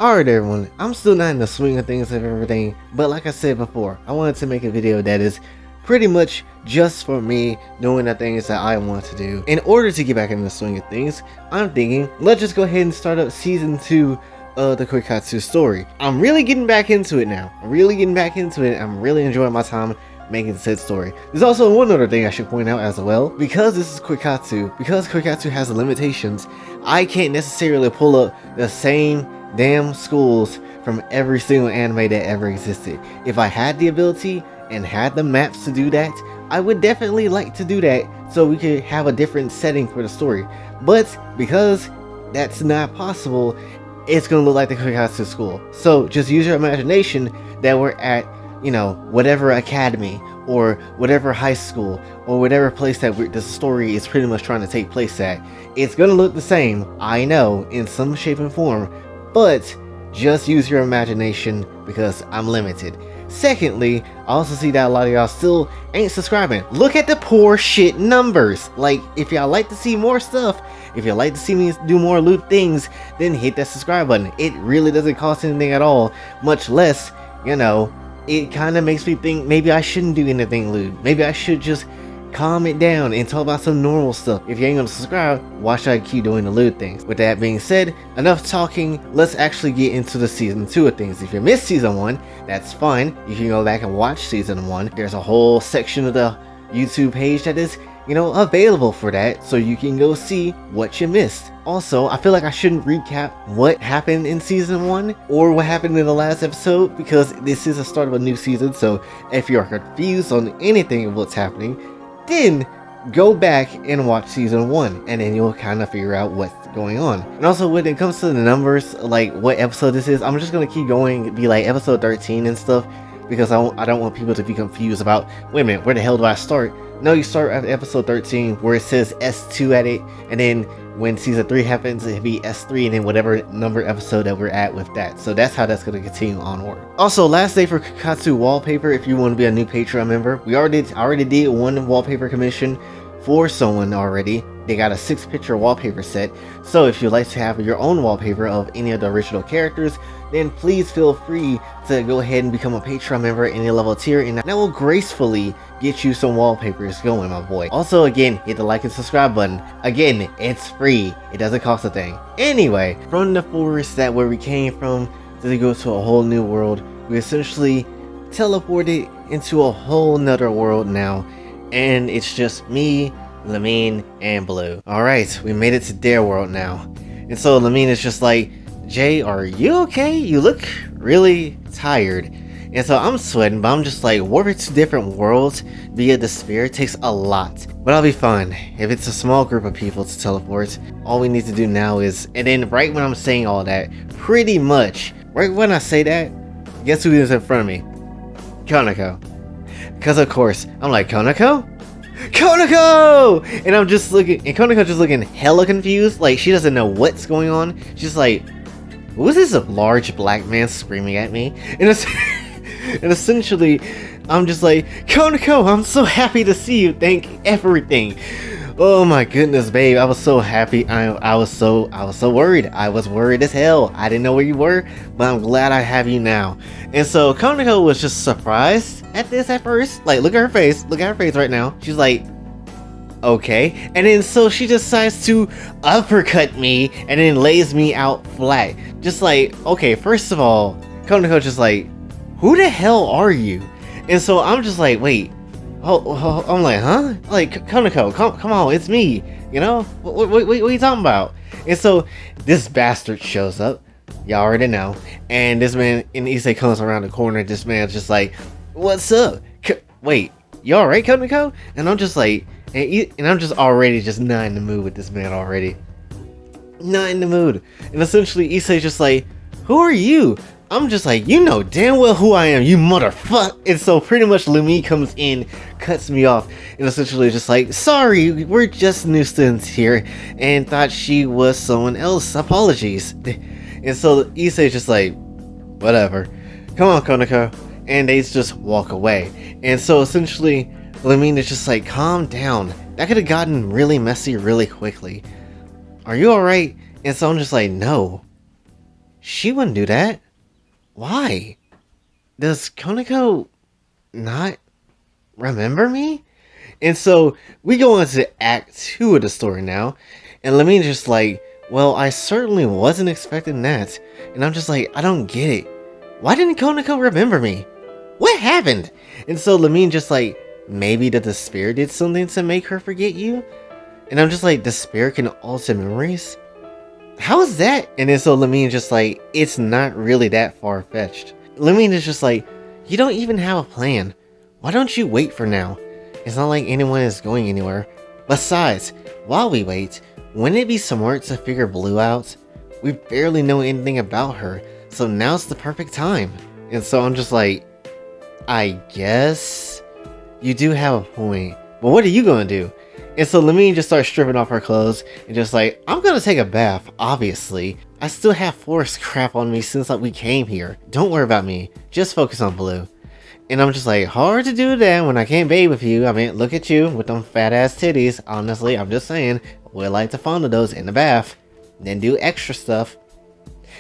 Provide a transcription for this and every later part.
Alright everyone, I'm still not in the swing of things of everything, but like I said before, I wanted to make a video that is pretty much just for me doing the things that I want to do. In order to get back in the swing of things, I'm thinking, let's just go ahead and start up season 2 of the Koikatsu story. I'm really getting back into it now. I'm really enjoying my time making said story. There's also one other thing I should point out as well. Because this is Koikatsu, because Koikatsu has limitations, I can't necessarily pull up the same damn schools from every single anime that ever existed. If I had the ability and had the maps to do that, I would definitely like to do that so we could have a different setting for the story. But because that's not possible, it's gonna look like the Koikatsu school. So just use your imagination that we're at, you know, whatever academy or whatever high school or whatever place that the story is pretty much trying to take place at. It's gonna look the same, I know, in some shape and form, but just use your imagination because I'm limited. Secondly, I also see that a lot of y'all still ain't subscribing. Look at the poor shit numbers. Like, if y'all like to see more stuff, if y'all like to see me do more loot things, then hit that subscribe button. It really doesn't cost anything at all, much less, you know, it kind of makes me think maybe I shouldn't do anything loot. Maybe I should just calm it down and talk about some normal stuff. If you ain't gonna subscribe, why should I keep doing the loot things? With that being said, enough talking, let's actually get into the season 2 of things. If you missed season 1, that's fine. You can go back and watch season 1. There's a whole section of the YouTube page that is, you know, available for that, so you can go see what you missed. Also, I feel like I shouldn't recap what happened in season 1 or what happened in the last episode, because this is the start of a new season. So if you're confused on anything of what's happening, then go back and watch season 1 and then you'll kind of figure out what's going on. And also, when it comes to the numbers, like what episode this is, I'm just gonna keep going, be like episode 13 and stuff, because I don't want people to be confused about, wait a minute, where the hell do I start? No, you start at episode 13 where it says S2 at it, and then when season 3 happens, it'll be S3, and then whatever number episode that we're at with that. So that's how that's going to continue onward. Also, last day for Katsu wallpaper. If you want to be a new Patreon member, I already did one wallpaper commission for someone already. They got a 6-picture wallpaper set. So if you'd like to have your own wallpaper of any of the original characters, then please feel free to go ahead and become a Patreon member at any level tier, and that will gracefully get you some wallpapers going, my boy. Also, again, hit the like and subscribe button. Again, it's free. It doesn't cost a thing. Anyway, from the forest that where we came from to go to a whole new world, we essentially teleported into a whole nother world now, and it's just me, Lamine, and Blue. Alright, we made it to their world now. And so Lamine is just like, Jay, are you okay? You look really tired. And so I'm sweating, but I'm just like, warping to different worlds via the sphere takes a lot. But I'll be fine. If it's a small group of people to teleport, all we need to do now is, and then right when I'm saying all that, pretty much, right when I say that, guess who is in front of me? Konako. Because of course, I'm like, Konako? Konako! And I'm just looking, and Konako just looking hella confused, like she doesn't know what's going on. She's like, who's this large black man screaming at me? And essentially, I'm just like, Konako, I'm so happy to see you. Thank everything. Oh my goodness, babe. I was so happy. I was so worried. I was worried as hell. I didn't know where you were, but I'm glad I have you now. And so Konako was just surprised at this at first. Like, look at her face. Look at her face right now. She's like, okay. And then so she decides to uppercut me and then lays me out flat. Just like, okay, first of all, Konako just like, who the hell are you? And so I'm just like, wait, I'm like, huh? Like, Konako, come on, it's me. You know, what are you talking about? And so this bastard shows up. Y'all already know. And this man, and Issei comes around the corner. This man's just like, what's up? Wait, you alright, Konako? And I'm just like, and I'm just already just not in the mood with this man already. Not in the mood. And essentially Issei's just like, who are you? I'm just like, you know damn well who I am, you motherfucker. And so pretty much Lumi comes in, cuts me off, and essentially just like, sorry, we're just new students here and thought she was someone else. Apologies. And so Issei's just like, whatever. Come on, Konako. And they just walk away. And so essentially Lamine is just like, calm down. That could have gotten really messy really quickly. Are you alright? And so I'm just like, no. She wouldn't do that. Why? Does Konako not remember me? And so we go on to Act 2 of the story now. And Lamine just like, well, I certainly wasn't expecting that. And I'm just like, I don't get it. Why didn't Konako remember me? What happened? And so Lamine just like, maybe the despair did something to make her forget you? And I'm just like, despair can alter memories? How is that? And then so Lamine just like, it's not really that far-fetched. Lamine is just like, you don't even have a plan. Why don't you wait for now? It's not like anyone is going anywhere. Besides, while we wait, wouldn't it be smart to figure Blue out? We barely know anything about her, so now's the perfect time. And so I'm just like, I guess you do have a point, but what are you gonna do? And so Lamine just starts stripping off her clothes and just like, I'm gonna take a bath, obviously. I still have forest crap on me since like we came here. Don't worry about me, just focus on Blue. And I'm just like, hard to do that when I can't bathe with you. I mean, look at you with them fat ass titties. Honestly, I'm just saying, I would like to fondle those in the bath, then do extra stuff.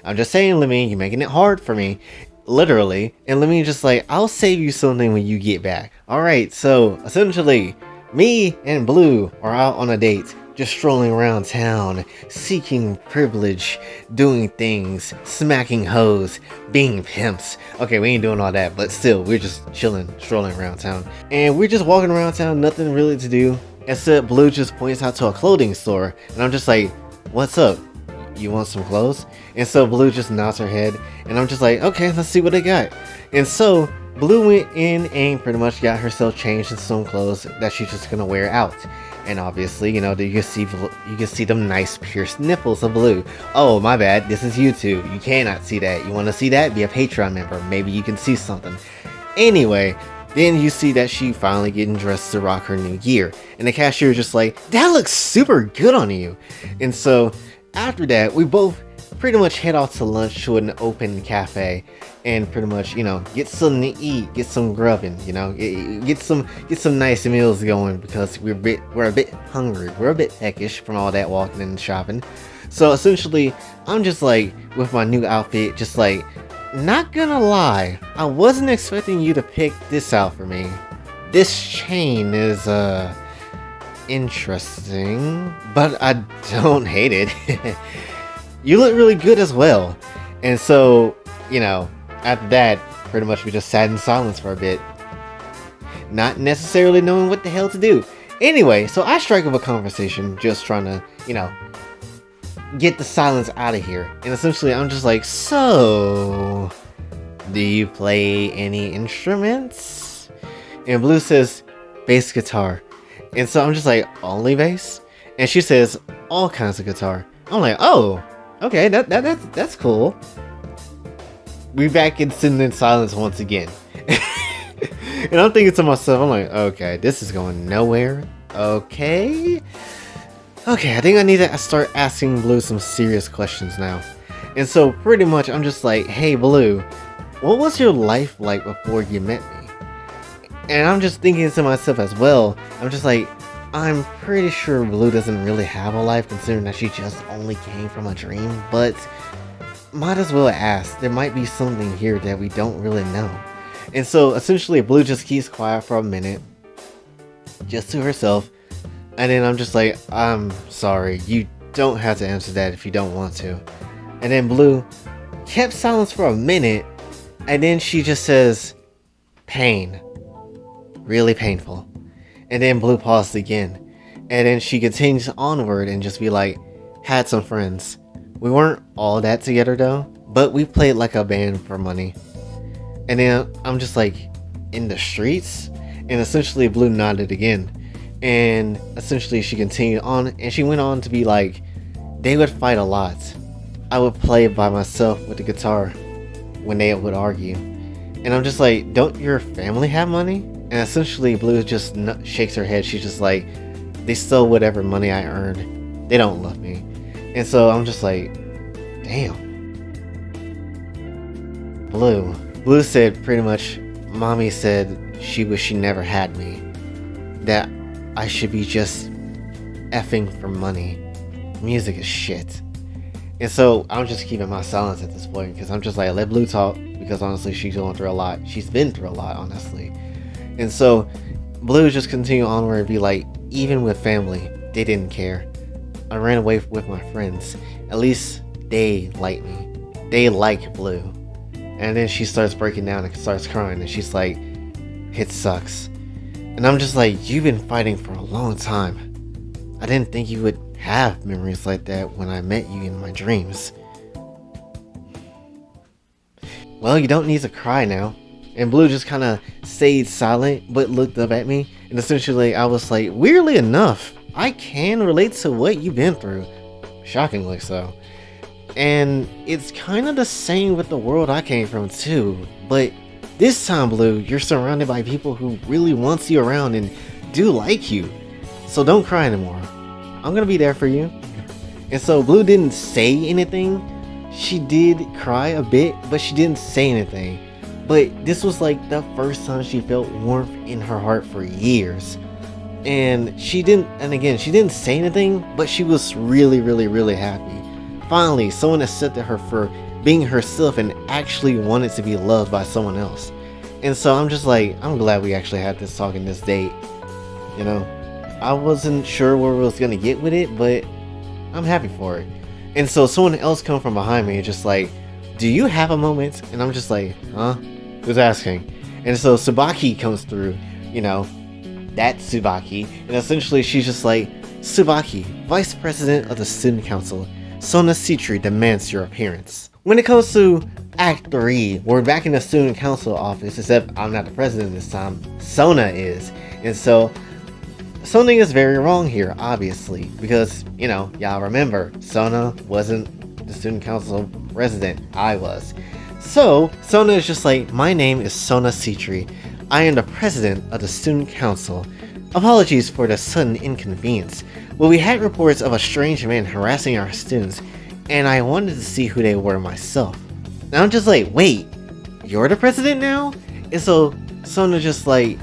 I'm just saying, Lamine, you're making it hard for me. Literally. And Lamine just like, I'll save you something when you get back. Alright, so essentially, me and Blue are out on a date, just strolling around town, seeking privilege, doing things, smacking hoes, being pimps. Okay, we ain't doing all that, but still, we're just chilling, strolling around town. And we're just walking around town, nothing really to do, except Blue just points out to a clothing store, and I'm just like, what's up? You want some clothes? And so Blue just nods her head, and I'm just like, okay, let's see what they got. And so Blue went in and pretty much got herself changed in some clothes that she's just gonna wear out. And obviously, you know, you can see them nice pierced nipples of Blue. Oh, my bad, this is YouTube. You cannot see that. You want to see that? Be a Patreon member. Maybe you can see something. Anyway, then you see that she finally getting dressed to rock her new gear. And the cashier is just like, that looks super good on you. And so after that, we both pretty much head off to lunch to an open cafe and pretty much, you know, get something to eat, get some grubbing, you know, get some nice meals going because we're a bit hungry, we're a bit peckish from all that walking and shopping. So essentially, I'm just like with my new outfit, just like, not gonna lie, I wasn't expecting you to pick this out for me. This chain is interesting, but I don't hate it. You look really good as well. And so, you know, after that, pretty much we just sat in silence for a bit, not necessarily knowing what the hell to do. Anyway, so I strike up a conversation, just trying to, you know, get the silence out of here. And essentially I'm just like, so do you play any instruments? And Blue says, bass guitar. And so I'm just like, only bass? And she says, all kinds of guitar. I'm like, oh, okay, that's cool. We back in sitting in silence once again. And I'm thinking to myself, I'm like, okay, this is going nowhere. Okay, I think I need to start asking Blue some serious questions now. And so pretty much I'm just like, hey Blue, what was your life like before you met me? And I'm just thinking to myself as well, I'm just like, I'm pretty sure Blue doesn't really have a life considering that she just only came from a dream, but might as well ask. There might be something here that we don't really know. And so essentially Blue just keeps quiet for a minute, just to herself, and then I'm just like, I'm sorry, you don't have to answer that if you don't want to. And then Blue kept silence for a minute, and then she just says, pain. Really painful. And then Blue paused again, and then she continues onward and just be like, had some friends. We weren't all that together though, but we played like a band for money. And then I'm just like, in the streets? And essentially Blue nodded again. And essentially she continued on, and she went on to be like, they would fight a lot. I would play by myself with the guitar when they would argue. And I'm just like, don't your family have money? And essentially Blue just shakes her head. She's just like, they stole whatever money I earned. They don't love me. And so I'm just like, damn. Blue said pretty much, mommy said she wished she never had me. That I should be just effing for money. Music is shit. And so I'm just keeping my silence at this point because I'm just like, let Blue talk, because honestly she's going through a lot. She's been through a lot, honestly. And so Blue just continue onward and be like, even with family, they didn't care. I ran away with my friends. At least they like me. They like Blue. And then she starts breaking down and starts crying, and she's like, it sucks. And I'm just like, you've been fighting for a long time. I didn't think you would have memories like that when I met you in my dreams. Well, you don't need to cry now. And Blue just kind of stayed silent but looked up at me, and essentially I was like, weirdly enough, I can relate to what you've been through. Shockingly so. And it's kind of the same with the world I came from too, but this time, Blue, you're surrounded by people who really want you around and do like you. So don't cry anymore. I'm gonna be there for you. And so Blue didn't say anything. She did cry a bit, but she didn't say anything. But this was like the first time she felt warmth in her heart for years. And she didn't say anything, but she was really, really, really happy. Finally, someone accepted her for being herself and actually wanted to be loved by someone else. And so I'm just like, I'm glad we actually had this talk in this date. You know, I wasn't sure where we was gonna get with it, but I'm happy for it. And so someone else come from behind me and just like, do you have a moment? And I'm just like, huh? Who's asking? And so Tsubaki comes through, you know, that Tsubaki. And essentially she's just like, Tsubaki, Vice President of the Student Council, Sona Citri demands your appearance. When it comes to Act 3, we're back in the Student Council office, except I'm not the president this time, Sona is. And so something is very wrong here, obviously, because, you know, y'all remember, Sona wasn't the Student Council president, I was. So, Sona is just like, my name is Sona Citri. I am the president of the Student Council. Apologies for the sudden inconvenience, but we had reports of a strange man harassing our students, and I wanted to see who they were myself. And I'm just like, wait, you're the president now? And so, Sona just like,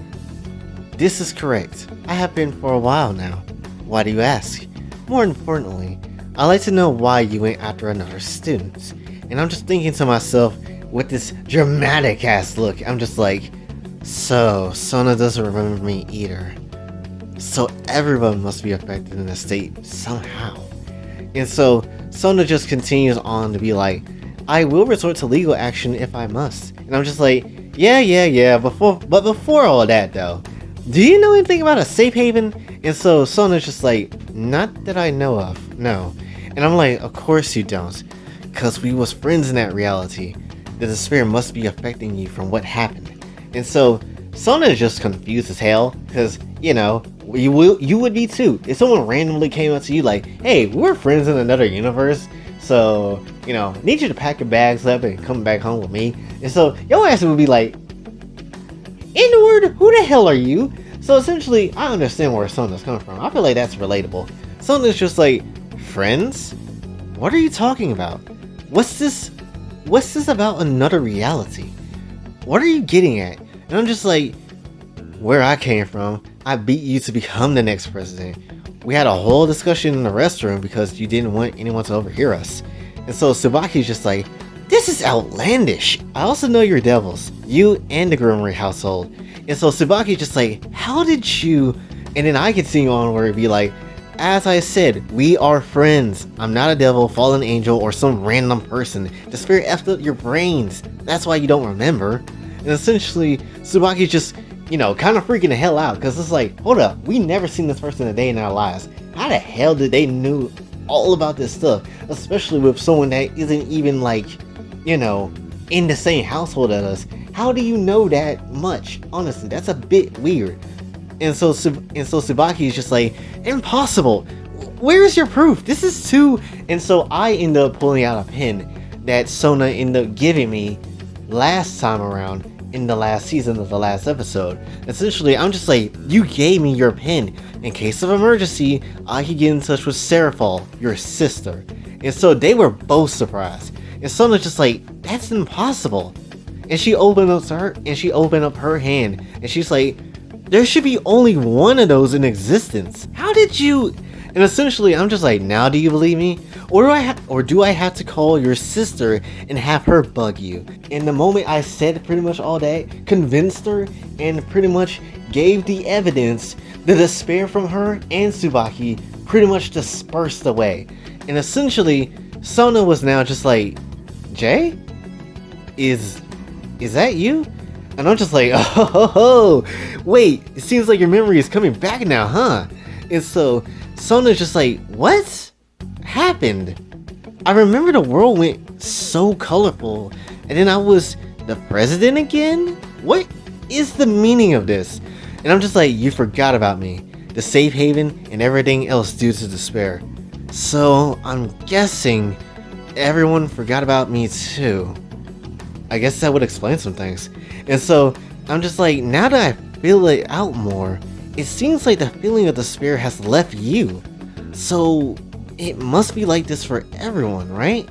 this is correct. I have been for a while now. Why do you ask? More importantly, I'd like to know why you went after another student. And I'm just thinking to myself, with this dramatic ass look, I'm just like, so, Sona doesn't remember me either. So everyone must be affected in the state somehow. And so, Sona just continues on to be like, I will resort to legal action if I must. And I'm just like, yeah, but before all that though, do you know anything about a safe haven? And so Sona's just like, not that I know of, no. And I'm like, of course you don't, because we was friends in that reality. The despair must be affecting you from what happened. And so Sona is just confused as hell, because, you know, you would be too. If someone randomly came up to you like, hey, we're friends in another universe, so, you know, need you to pack your bags up and come back home with me. And so your ass would be like, N-word, who the hell are you? So essentially, I understand where Sona's coming from. I feel like that's relatable. Sona's just like, friends? What are you talking about? What's this about another reality? What are you getting at? And I'm just like, where I came from, I beat you to become the next president. We had a whole discussion in the restroom because you didn't want anyone to overhear us. And so Tsubaki's just like, this is outlandish. I also know you're devils, you and the Grimoire household. And so Tsubaki's just like, how did you? And then I continue on where it'd be like, as I said, we are friends. I'm not a devil, fallen angel, or some random person. The spirit effed up your brains. That's why you don't remember. And essentially, Tsubaki's just, you know, kind of freaking the hell out, because it's like, hold up, we never seen this person a day in our lives. How the hell did they knew all about this stuff? Especially with someone that isn't even like, you know, in the same household as us. How do you know that much? Honestly, that's a bit weird. And so Tsubaki is just like, impossible. Where is your proof? This is too. And so I end up pulling out a pen that Sona ended up giving me last time around in the last season of the last episode. Essentially, I'm just like, you gave me your pen. In case of emergency, I could get in touch with Seraphal, your sister. And so they were both surprised. And Sona's just like, that's impossible. And she opened up her hand, and she's like, there should be only one of those in existence. How did you? And essentially, I'm just like, now do you believe me? Or do I have to call your sister and have her bug you? And the moment I said pretty much all that, convinced her, and pretty much gave the evidence, the despair from her and Tsubaki pretty much dispersed away. And essentially, Sona was now just like, Jay? Is that you? And I'm just like, oh, wait, it seems like your memory is coming back now, huh? And so, Sona's just like, what happened? I remember the world went so colorful, and then I was the president again? What is the meaning of this? And I'm just like, you forgot about me, the safe haven, and everything else due to despair. So, I'm guessing everyone forgot about me too. I guess that would explain some things. And so, I'm just like, now that I feel it out more, it seems like the feeling of despair has left you. So, it must be like this for everyone, right?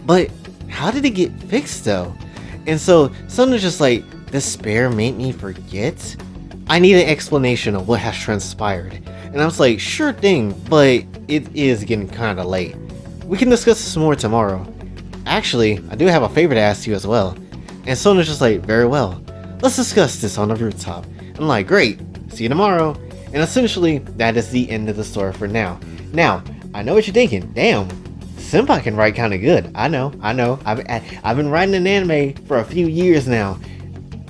But, how did it get fixed though? And so, Sona's just like, despair made me forget? I need an explanation of what has transpired. And I was like, sure thing, but it is getting kinda late. We can discuss this more tomorrow. Actually, I do have a favor to ask you as well. And Sona's just like, very well. Let's discuss this on the rooftop. I'm like, great, see you tomorrow. And essentially, that is the end of the story for now. Now, I know what you're thinking. Damn, Senpai can write kinda good. I know. I've been writing an anime for a few years now.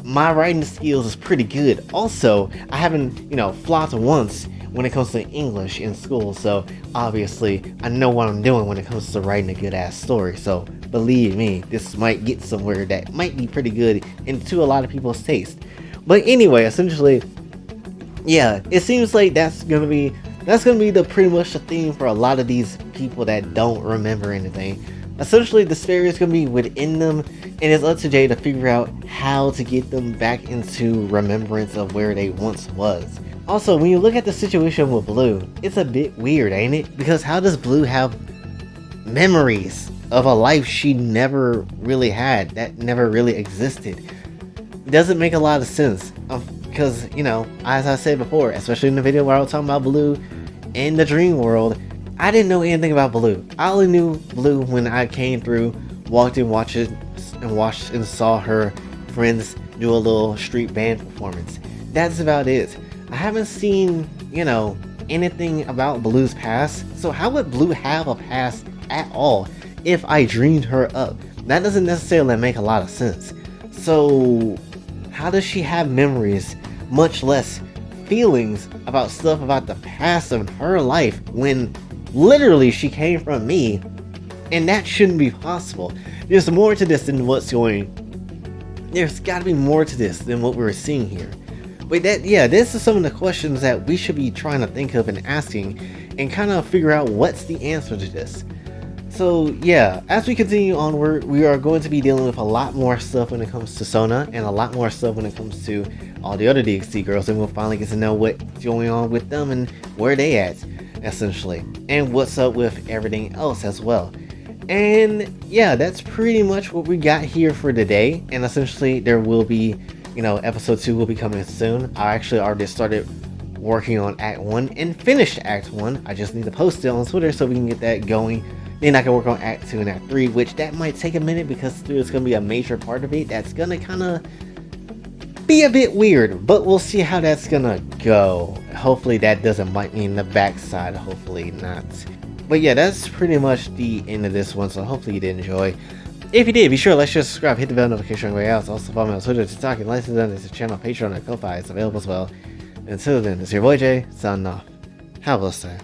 My writing skills is pretty good. Also, I haven't, flopped once when it comes to English in school, so obviously I know what I'm doing when it comes to writing a good ass story. So believe me, this might get somewhere that might be pretty good and to a lot of people's taste. But anyway, essentially, yeah, it seems like that's gonna be the pretty much the theme for a lot of these people that don't remember anything. Essentially, despair is going to be within them, and it's up to Jay to figure out how to get them back into remembrance of where they once was. Also, when you look at the situation with Blue, it's a bit weird, ain't it? Because how does Blue have memories of a life she never really had, that never really existed? It doesn't make a lot of sense, because, as I said before, especially in the video where I was talking about Blue in the dream world, I didn't know anything about Blue. I only knew Blue when I came through, watched and saw her friends do a little street band performance. That's about it. I haven't seen, anything about Blue's past. So how would Blue have a past at all if I dreamed her up? That doesn't necessarily make a lot of sense. So how does she have memories, much less feelings about stuff about the past of her life when literally she came from me? And that shouldn't be possible. There's more to this than there's gotta be more to this than what we're seeing here. But this is some of the questions that we should be trying to think of and asking and kind of figure out what's the answer to this. So yeah, as we continue onward, we are going to be dealing with a lot more stuff when it comes to Sona, and a lot more stuff when it comes to all the other DxD girls, and we'll finally get to know what's going on with them and where they at, essentially, and what's up with everything else as well. And yeah, that's pretty much what we got here for today. And essentially there will be, episode 2 will be coming soon. I actually already started working on Act 1 and finished Act 1. I just need to post it on Twitter so we can get that going. Then I can work on Act 2 and Act 3, which that might take a minute because there's going to be a major part of it that's going to kind of be a bit weird, but we'll see how that's going to go. Hopefully that doesn't bite me in the backside, hopefully not. But yeah, that's pretty much the end of this one, so hopefully you did enjoy. If you did, be sure to like, share, subscribe, hit the bell notification on the way out. Also follow me on Twitter, TikTok, and license on this channel, Patreon, and Ko-Fi is available as well. Until then, it's your boy Jay, signing off. Have a blessed day.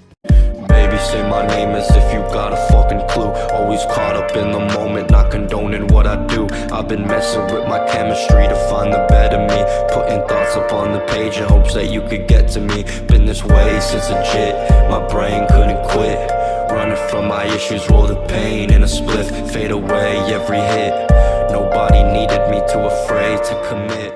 Baby, say my name as if you got a fucking clue. Always caught up in the moment, not condoning what I do. I've been messing with my chemistry to find the better me. Putting thoughts up on the page in hopes that you could get to me. Been this way since legit, my brain couldn't quit. Running from my issues, roll the pain in a spliff. Fade away every hit. Nobody needed me, too afraid to commit.